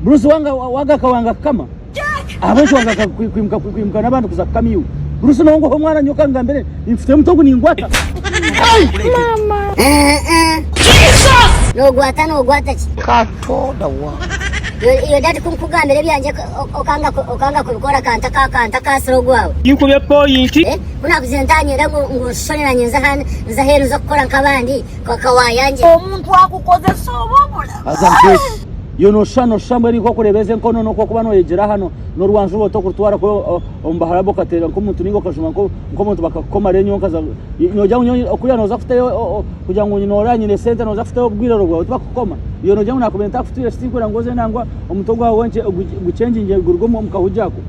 Bruce wanga kawanga kama abesho wanga kwimka nabandi kuza kamiyo Bruce no ngo mwana nyoka ngambere mfite mutongo ningwata mama Jesus no gwata katoda wa iyo dati kumkugambere byanje okanga kubikora kanta kasiro gwawe yikubye point kuna kuzentanyira ngo shonera nyenza hano nza hero zo gukora nkabandi kwakawayanje omuntu akukoze sobobula azampe yo no shamba ri ko kurebeze nkono no kuba no yegera hano no rwanzu boto kutwara ko ombaharabo katera ko muntu ningo kashuma ko muntu bakakoma renyo kaza nojya okuya no zafite kugira ngo nyoranye ne center no zafite obwiroro bwa bakakoma yo nojya nakomenta afite stikura ngoze nangwa omutongo wawe wonche guchange nge gurgomo mukahujako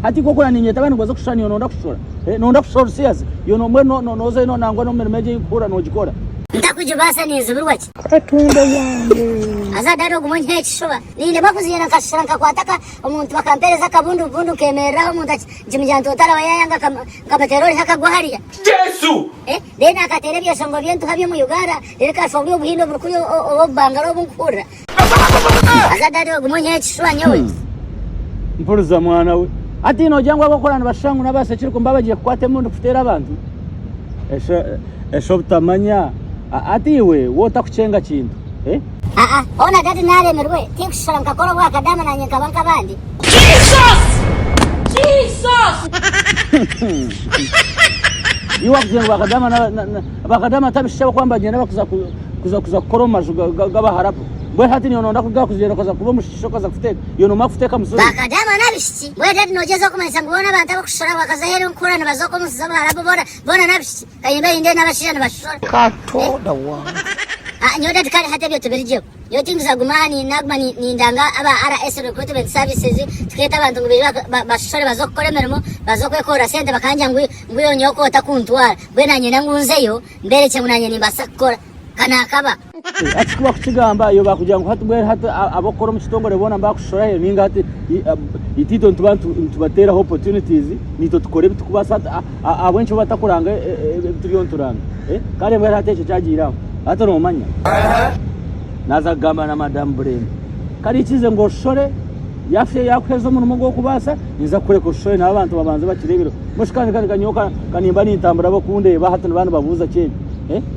hati ko kuna ninyeta bana ngoza kushani yo nonda kushora nonda kushora serious yo no mwe no ze no nangwa no meremeje ikura no jikora ndakujibasa nizubirwaki atunda yange azadaro gumonye kishoba ninde bakuziyana kasharanka kwataka umuntu bakampereza kabundu kemeraho umuntu jimjanto totara wayanga kabaterori hakagwa hariya Yesu dena akaterebya songo byentu habye mu Uganda reka fobyo buhindo bukuyo obangaro bunkura azadaro gumonye kishoba nyewe mpuruza mwana we ati no jangwa bakorana bashangu nabase kiriko mbabagiye kwate mundu kufutera abantu esho butamanya ati we wota kuchenga kintu ona dati naremerwe tikusharanka koro bwa kadama na nyeka banka bandi Jesus iwa kuzenga bakadama tabishaba kwamba genda kuza koroma gabaharapo bwe hati ni ononda kuga kuzera kaza kuba mushisho kaza kufuteka yo no makufuteka musoro bakadama nabishiki bwe dati nogeza kumanyisa ngubona abantu abakushora bakaza hero nkurana bazoko musaba harapo bona nabishiki kayimba inde nabashira bashora katoda wa nyoda tikali hata byo tubirijeho yo tingiza gumani nagma ni ndanga aba RS recruitment services tuketa abantu ngubiri bashore bazokora merimo bazokwekora sente bakanja nguyo nyoko takuntwara bwe nanye nangunzeyo mbere cye munanye nimbasakora kana akaba atikuba kukigamba yo bakugira ngo hatu bwe hatu abokora mu kitongore bona mbakushora yo ninga ati itito tubatera opportunities nito tukore bitukubasa abenshi batakuranga turiyo turanga kare bwe hateke cyagiraho hata romanya naza gamba na madam Brenda kari kize ngo shore yafye yakwezo mu mugo kubasa niza kure ko shore na abantu babanze bakirebero mushikani kandi kanyoka kanimba nitambura bakunde bahatana abantu babuza cyene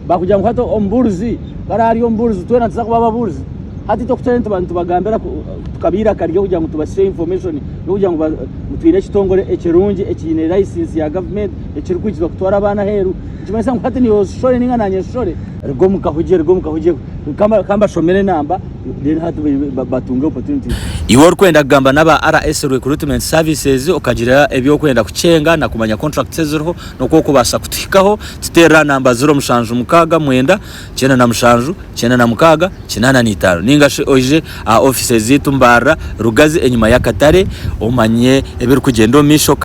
bakugira ngo hato omburuzi karari omburuzi twena tsakuba baburuzi hati to kutenta abantu bagambera tukabira kariyo kugira ngo tubashe information yo kugira ngo mutwire kitongore ekirungi ekine license ya government ekirukwikiza kutwara abana heru kimasa ngo hati niyo shore ninga nanye shore rgo mukahuje kamba shomere namba then hati batunga opportunity iwo kwenda gamba naba RS recruitment services okagira ebyo kwenda kucenga na kumanya contracts ziriho noko kubasa kutikaho tutera namba 0769 976 985 ninga oje offices zitu mbara rugazi enyuma ya Katare umanye ebiri kugendo misho